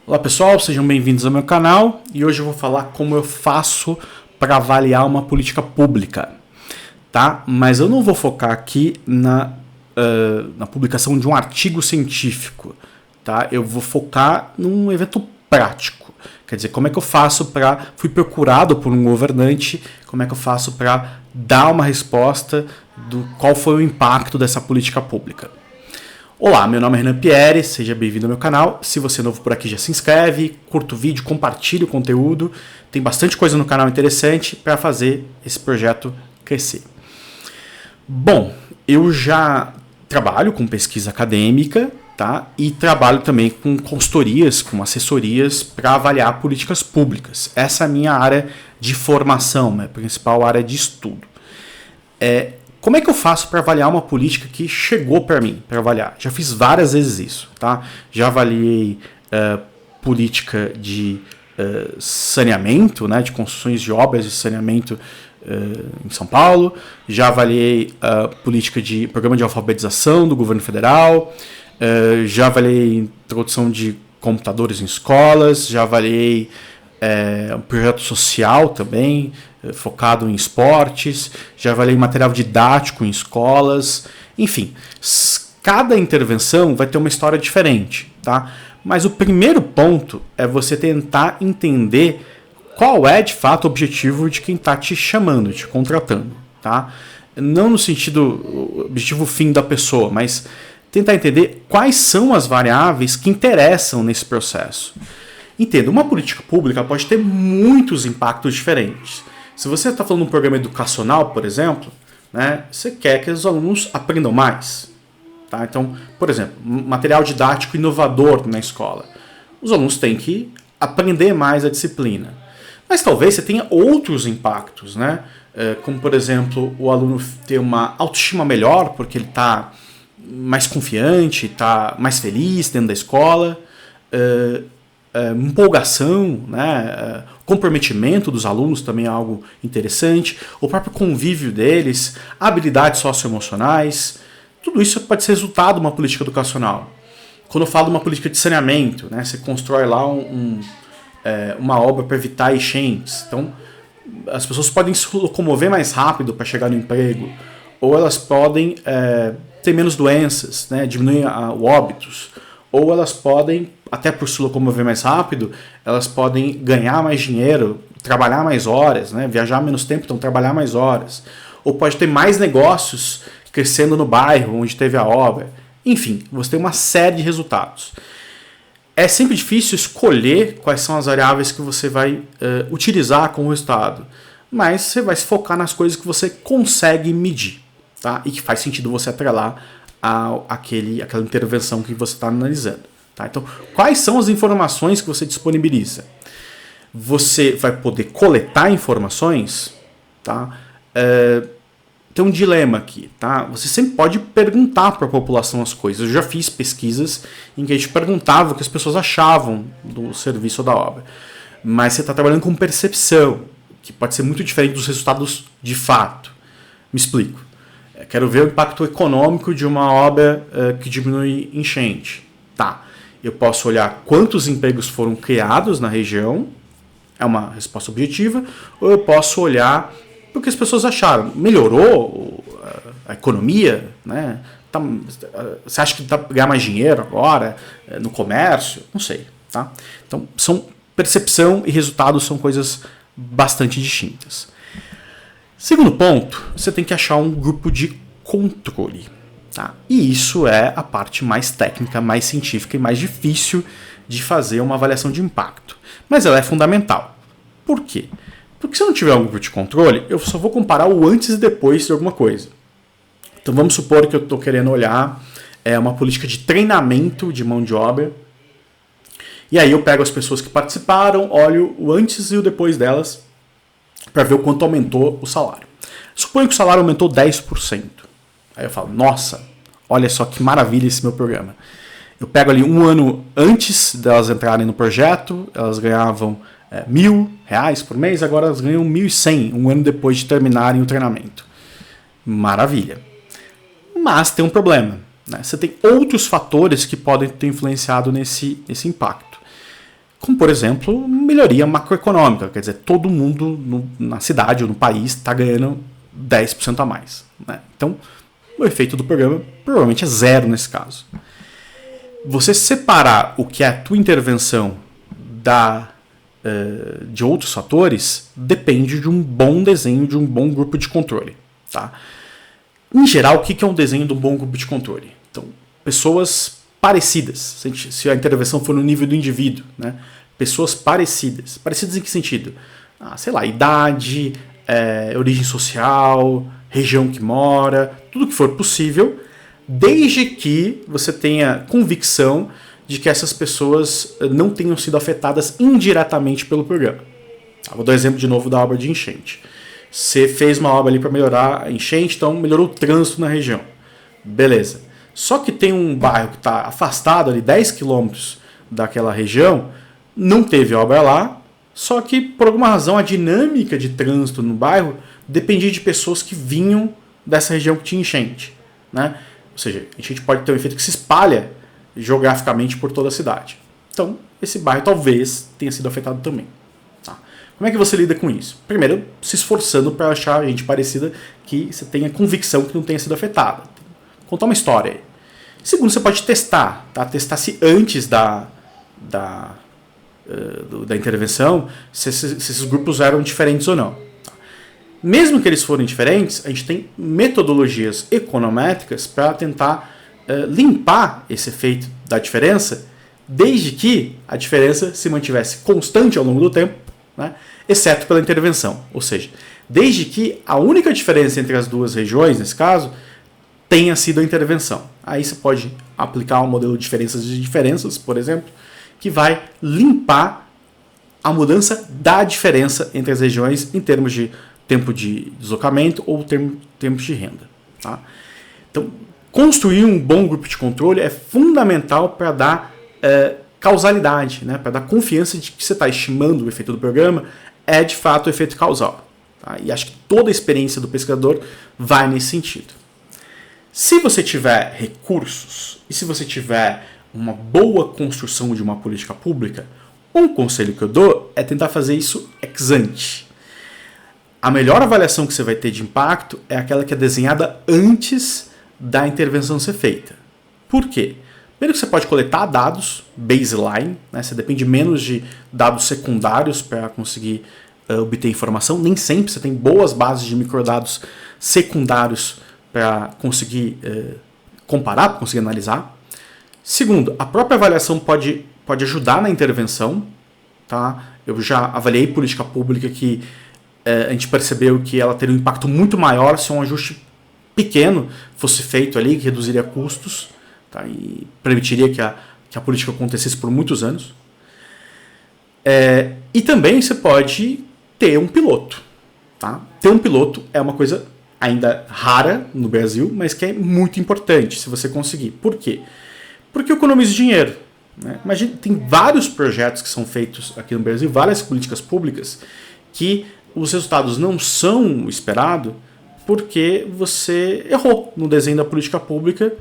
Olá pessoal, sejam bem-vindos ao meu canal e hoje eu vou falar como eu faço para avaliar uma política pública, tá? Mas eu não vou focar aqui na publicação de um artigo científico, tá? Eu vou focar num evento prático, quer dizer, como é que eu faço fui procurado por um governante, como é que eu faço para dar uma resposta do qual foi o impacto dessa política pública. Olá, meu nome é Renan Pierre, seja bem-vindo ao meu canal. Se você é novo por aqui, já se inscreve, curta o vídeo, compartilhe o conteúdo. Tem bastante coisa no canal interessante para fazer esse projeto crescer. Bom, eu já trabalho com pesquisa acadêmica, tá? E trabalho também com consultorias, com assessorias para avaliar políticas públicas. Essa é a minha área de formação, minha principal área de estudo. Como é que eu faço para avaliar uma política que chegou para mim, para avaliar? Já fiz várias vezes isso, tá? Já avaliei política de saneamento, né, de construções de obras de saneamento em São Paulo. Já avaliei política de programa de alfabetização do governo federal. Já avaliei introdução de computadores em escolas. Já avaliei um projeto social também, focado em esportes, já avaliei material didático em escolas, enfim, cada intervenção vai ter uma história diferente, tá? Mas o primeiro ponto é você tentar entender qual é de fato o objetivo de quem está te chamando, te contratando, tá? Não no sentido objetivo fim da pessoa, mas tentar entender quais são as variáveis que interessam nesse processo. Entenda, uma política pública pode ter muitos impactos diferentes. Se você está falando de um programa educacional, por exemplo, né, você quer que os alunos aprendam mais. Tá? Então, por exemplo, material didático inovador na escola. Os alunos têm que aprender mais a disciplina. Mas talvez você tenha outros impactos, né? Como, por exemplo, o aluno ter uma autoestima melhor porque ele está mais confiante, está mais feliz dentro da escola. Empolgação, né? Comprometimento dos alunos também é algo interessante, o próprio convívio deles, habilidades socioemocionais, tudo isso pode ser resultado de uma política educacional. Quando eu falo de uma política de saneamento, né? Você constrói lá uma obra para evitar enchentes, então as pessoas podem se locomover mais rápido para chegar no emprego, ou elas podem ter menos doenças, né? Diminuir o óbitos, ou elas podem, até por se locomover mais rápido, elas podem ganhar mais dinheiro, trabalhar mais horas, né? Viajar menos tempo, então trabalhar mais horas. Ou pode ter mais negócios crescendo no bairro onde teve a obra. Enfim, você tem uma série de resultados. É sempre difícil escolher quais são as variáveis que você vai utilizar como resultado, mas você vai se focar nas coisas que você consegue medir, tá? E que faz sentido você atrelar aquela intervenção que você está analisando. Tá? Então, quais são as informações que você disponibiliza? Você vai poder coletar informações, tá? Tem um dilema aqui. Tá? Você sempre pode perguntar para a população as coisas. Eu já fiz pesquisas em que a gente perguntava o que as pessoas achavam do serviço ou da obra. Mas você está trabalhando com percepção, que pode ser muito diferente dos resultados de fato. Me explico. Quero ver o impacto econômico de uma obra que diminui enchente. Tá. Eu posso olhar quantos empregos foram criados na região, é uma resposta objetiva, ou eu posso olhar o que as pessoas acharam. Melhorou a economia? Né? Você acha que dá para ganhar mais dinheiro agora no comércio? Não sei. Tá? Então, percepção e resultados são coisas bastante distintas. Segundo ponto, você tem que achar um grupo de controle. Tá? E isso é a parte mais técnica, mais científica e mais difícil de fazer uma avaliação de impacto. Mas ela é fundamental. Por quê? Porque se eu não tiver um grupo de controle, eu só vou comparar o antes e depois de alguma coisa. Então vamos supor que eu estou querendo olhar uma política de treinamento de mão de obra. E aí eu pego as pessoas que participaram, olho o antes e o depois delas, para ver o quanto aumentou o salário. Suponho que o salário aumentou 10%. Aí eu falo, nossa, olha só que maravilha esse meu programa. Eu pego ali um ano antes delas entrarem no projeto, elas ganhavam R$1.000 por mês, agora elas ganham 1.100 um ano depois de terminarem o treinamento. Maravilha. Mas tem um problema. Né? Você tem outros fatores que podem ter influenciado nesse impacto. como, por exemplo, melhoria macroeconômica, quer dizer, todo mundo na cidade ou no país está ganhando 10% a mais. Né? Então, o efeito do programa provavelmente é zero nesse caso. Você separar o que é a tua intervenção de outros fatores depende de um bom desenho, de um bom grupo de controle. Tá? Em geral, o que é um desenho de um bom grupo de controle? Então, pessoas parecidas, se a intervenção for no nível do indivíduo, né? Pessoas parecidas. Parecidas em que sentido? Sei lá, idade, origem social, região que mora, tudo que for possível, desde que você tenha convicção de que essas pessoas não tenham sido afetadas indiretamente pelo programa. Vou dar um exemplo de novo da obra de enchente. Você fez uma obra ali para melhorar a enchente, então melhorou o trânsito na região. Beleza. Só que tem um bairro que está afastado ali 10 quilômetros daquela região, não teve obra lá, só que por alguma razão a dinâmica de trânsito no bairro dependia de pessoas que vinham dessa região que tinha enchente. Né? Ou seja, a enchente pode ter um efeito que se espalha geograficamente por toda a cidade. Então, esse bairro talvez tenha sido afetado também. Tá? Como é que você lida com isso? Primeiro, se esforçando para achar gente parecida que você tenha convicção que não tenha sido afetada. Contar uma história aí. Segundo, você pode testar. Tá? Testar se antes da intervenção, se esses grupos eram diferentes ou não. Tá? Mesmo que eles forem diferentes, a gente tem metodologias econométricas para tentar limpar esse efeito da diferença, desde que a diferença se mantivesse constante ao longo do tempo, né? Exceto pela intervenção. Ou seja, desde que a única diferença entre as duas regiões, nesse caso, tenha sido a intervenção. Aí você pode aplicar um modelo de diferenças, por exemplo, que vai limpar a mudança da diferença entre as regiões em termos de tempo de deslocamento ou tempo de renda. Tá? Então, construir um bom grupo de controle é fundamental para dar causalidade, né? Para dar confiança de que você está estimando o efeito do programa é de fato o efeito causal. Tá? E acho que toda a experiência do pesquisador vai nesse sentido. Se você tiver recursos e se você tiver uma boa construção de uma política pública, um conselho que eu dou é tentar fazer isso ex ante. A melhor avaliação que você vai ter de impacto é aquela que é desenhada antes da intervenção ser feita. Por quê? Primeiro que você pode coletar dados baseline, né? Você depende menos de dados secundários para conseguir obter informação. Nem sempre você tem boas bases de microdados secundários para conseguir comparar, para conseguir analisar. Segundo, a própria avaliação pode ajudar na intervenção. Tá? Eu já avaliei política pública que a gente percebeu que ela teria um impacto muito maior se um ajuste pequeno fosse feito ali, que reduziria custos, tá? E permitiria que a política acontecesse por muitos anos. E também você pode ter um piloto. Tá? Ter um piloto é uma coisa ainda rara no Brasil, mas que é muito importante se você conseguir. Por quê? Porque economiza dinheiro. Né? Imagina, tem vários projetos que são feitos aqui no Brasil, várias políticas públicas, que os resultados não são esperados porque você errou no desenho da política pública,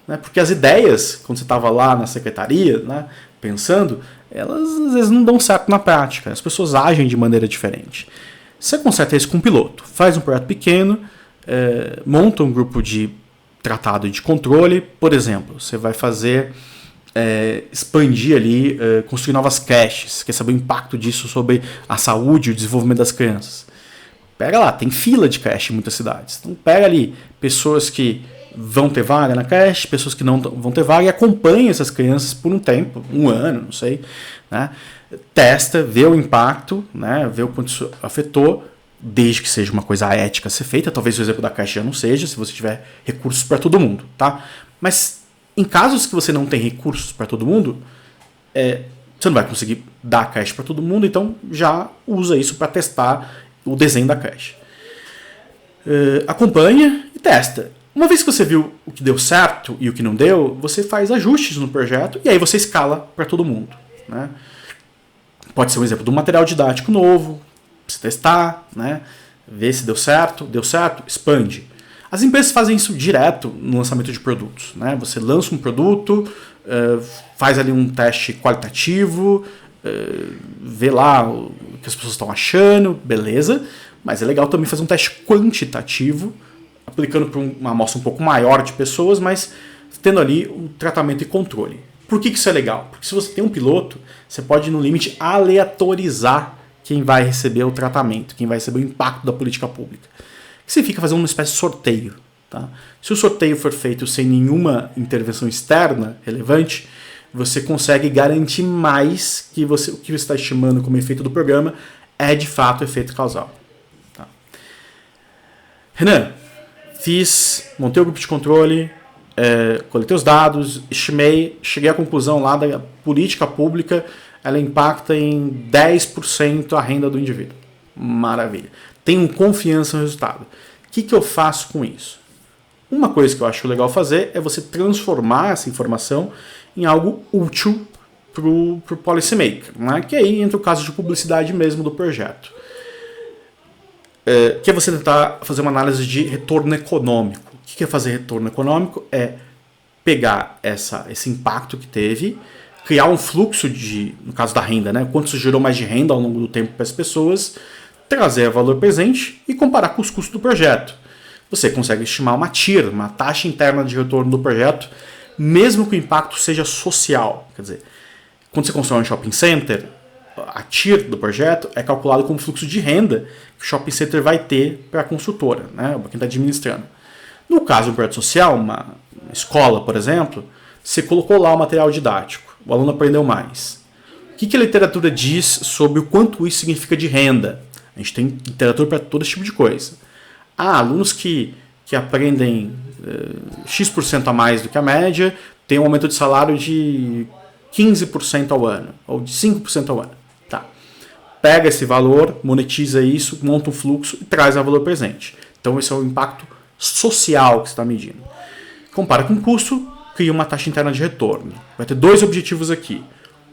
né? Porque as ideias, quando você estava lá na secretaria, né, pensando, elas às vezes não dão certo na prática, as pessoas agem de maneira diferente. Você conserta isso com um piloto, faz um projeto pequeno, monta um grupo de tratado de controle, por exemplo, você vai fazer expandir ali, construir novas creches, quer saber o impacto disso sobre a saúde e o desenvolvimento das crianças. Pega lá, tem fila de creche em muitas cidades. Então pega ali pessoas que vão ter vaga na creche, pessoas que não vão ter vaga e acompanha essas crianças por um tempo, um ano, não sei. Né? Testa, vê o impacto, né? Vê o quanto isso afetou, desde que seja uma coisa ética a ser feita. Talvez o exemplo da creche já não seja, se você tiver recursos para todo mundo. Tá? Mas em casos que você não tem recursos para todo mundo, você não vai conseguir dar a creche para todo mundo, então já usa isso para testar o desenho da creche. Acompanha e testa. Uma vez que você viu o que deu certo e o que não deu, você faz ajustes no projeto e aí você escala para todo mundo. Né? Pode ser um exemplo de um material didático novo, você testar, né? Ver se deu certo, expande. As empresas fazem isso direto no lançamento de produtos. Né? Você lança um produto, faz ali um teste qualitativo, ver lá o que as pessoas estão achando, beleza, mas é legal também fazer um teste quantitativo, aplicando para uma amostra um pouco maior de pessoas, mas tendo ali o tratamento e controle. Por que isso é legal? Porque se você tem um piloto, você pode, no limite, aleatorizar quem vai receber o tratamento, quem vai receber o impacto da política pública. Que significa fazer uma espécie de sorteio. Tá? Se o sorteio for feito sem nenhuma intervenção externa relevante, você consegue garantir mais que o que você está estimando como efeito do programa é de fato efeito causal. Tá? Renan, montei o grupo de controle, coletei os dados, estimei, cheguei à conclusão lá da política pública, ela impacta em 10% a renda do indivíduo. Maravilha. Tenho confiança no resultado. O que eu faço com isso? Uma coisa que eu acho legal fazer é você transformar essa informação em algo útil para o policymaker, né? Que aí entra o caso de publicidade mesmo do projeto. Que é você tentar fazer uma análise de retorno econômico. O que é fazer retorno econômico? É pegar esse impacto que teve, criar um fluxo no caso da renda, né? Quanto isso gerou mais de renda ao longo do tempo para as pessoas, trazer valor presente e comparar com os custos do projeto. Você consegue estimar uma TIR, uma taxa interna de retorno do projeto, mesmo que o impacto seja social. Quer dizer, quando você constrói um shopping center, a TIR do projeto é calculado como fluxo de renda que o shopping center vai ter para a construtora, né? Para quem está administrando. No caso de um projeto social, uma escola, por exemplo, você colocou lá o material didático, o aluno aprendeu mais. O que a literatura diz sobre o quanto isso significa de renda? A gente tem literatura para todo esse tipo de coisa. Alunos que aprendem X% a mais do que a média têm um aumento de salário de 15% ao ano, ou de 5% ao ano. Tá. Pega esse valor, monetiza isso, monta um fluxo e traz a valor presente. Então esse é o impacto social que você está medindo. Compara com o custo, cria uma taxa interna de retorno. Vai ter dois objetivos aqui.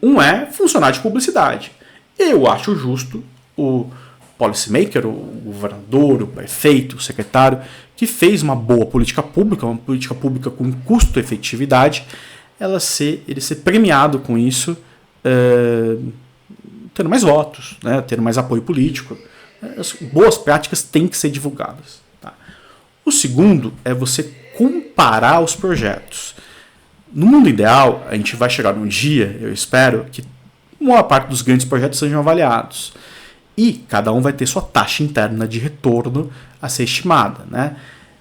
Um é funcionar de publicidade. Eu acho justo o policymaker, o governador, o prefeito, o secretário, que fez uma boa política pública, uma política pública com custo-efetividade, ele ser premiado com isso, tendo mais votos, né, tendo mais apoio político. As boas práticas têm que ser divulgadas. Tá? O segundo é você comparar os projetos. No mundo ideal, a gente vai chegar num dia, eu espero, que uma parte dos grandes projetos sejam avaliados. E cada um vai ter sua taxa interna de retorno a ser estimada. Né?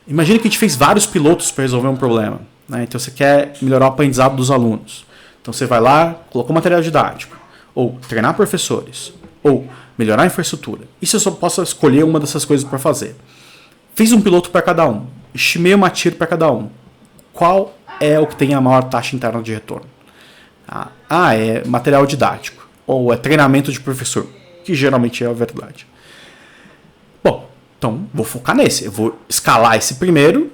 Imagina que a gente fez vários pilotos para resolver um problema. Né? Então você quer melhorar o aprendizado dos alunos. Então você vai lá, colocou material didático, ou treinar professores, ou melhorar a infraestrutura. Isso eu só posso escolher uma dessas coisas para fazer. Fiz um piloto para cada um, estimei uma TIR para cada um. Qual é o que tem a maior taxa interna de retorno? É material didático, ou é treinamento de professor, que geralmente é a verdade. Bom, então vou focar nesse. Eu vou escalar esse primeiro.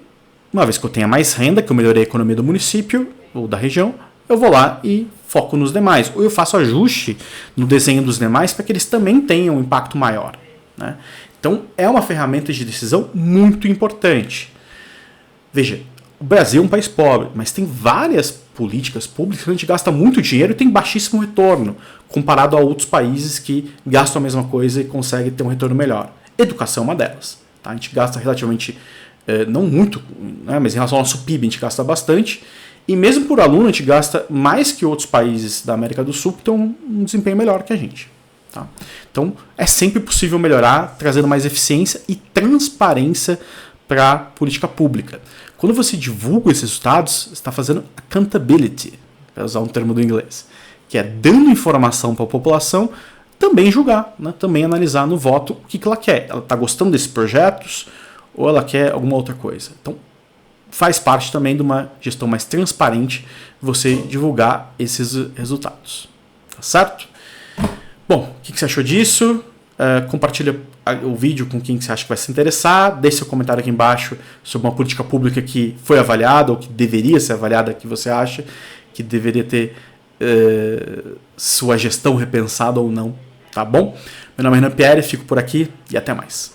Uma vez que eu tenha mais renda, que eu melhorei a economia do município ou da região, eu vou lá e foco nos demais. Ou eu faço ajuste no desenho dos demais para que eles também tenham um impacto maior. Né? Então é uma ferramenta de decisão muito importante. Veja, o Brasil é um país pobre, mas tem várias políticas públicas que a gente gasta muito dinheiro e tem baixíssimo retorno, comparado a outros países que gastam a mesma coisa e conseguem ter um retorno melhor. Educação é uma delas. Tá? A gente gasta relativamente, não muito, né, mas em relação ao nosso PIB a gente gasta bastante, e mesmo por aluno a gente gasta mais que outros países da América do Sul que têm um desempenho melhor que a gente. Tá? Então é sempre possível melhorar, trazendo mais eficiência e transparência para a política pública. Quando você divulga esses resultados, você está fazendo accountability, para usar um termo do inglês, que é dando informação para a população, também julgar, né? Também analisar no voto o que ela quer. Ela está gostando desses projetos ou ela quer alguma outra coisa. Então, faz parte também de uma gestão mais transparente você divulgar esses resultados. Tá certo? Bom, o que você achou disso? Compartilha o vídeo com quem você acha que vai se interessar. Deixe seu comentário aqui embaixo sobre uma política pública que foi avaliada ou que deveria ser avaliada, que você acha que deveria ter sua gestão repensada ou não. Tá bom? Meu nome é Renan Pierre, fico por aqui e até mais.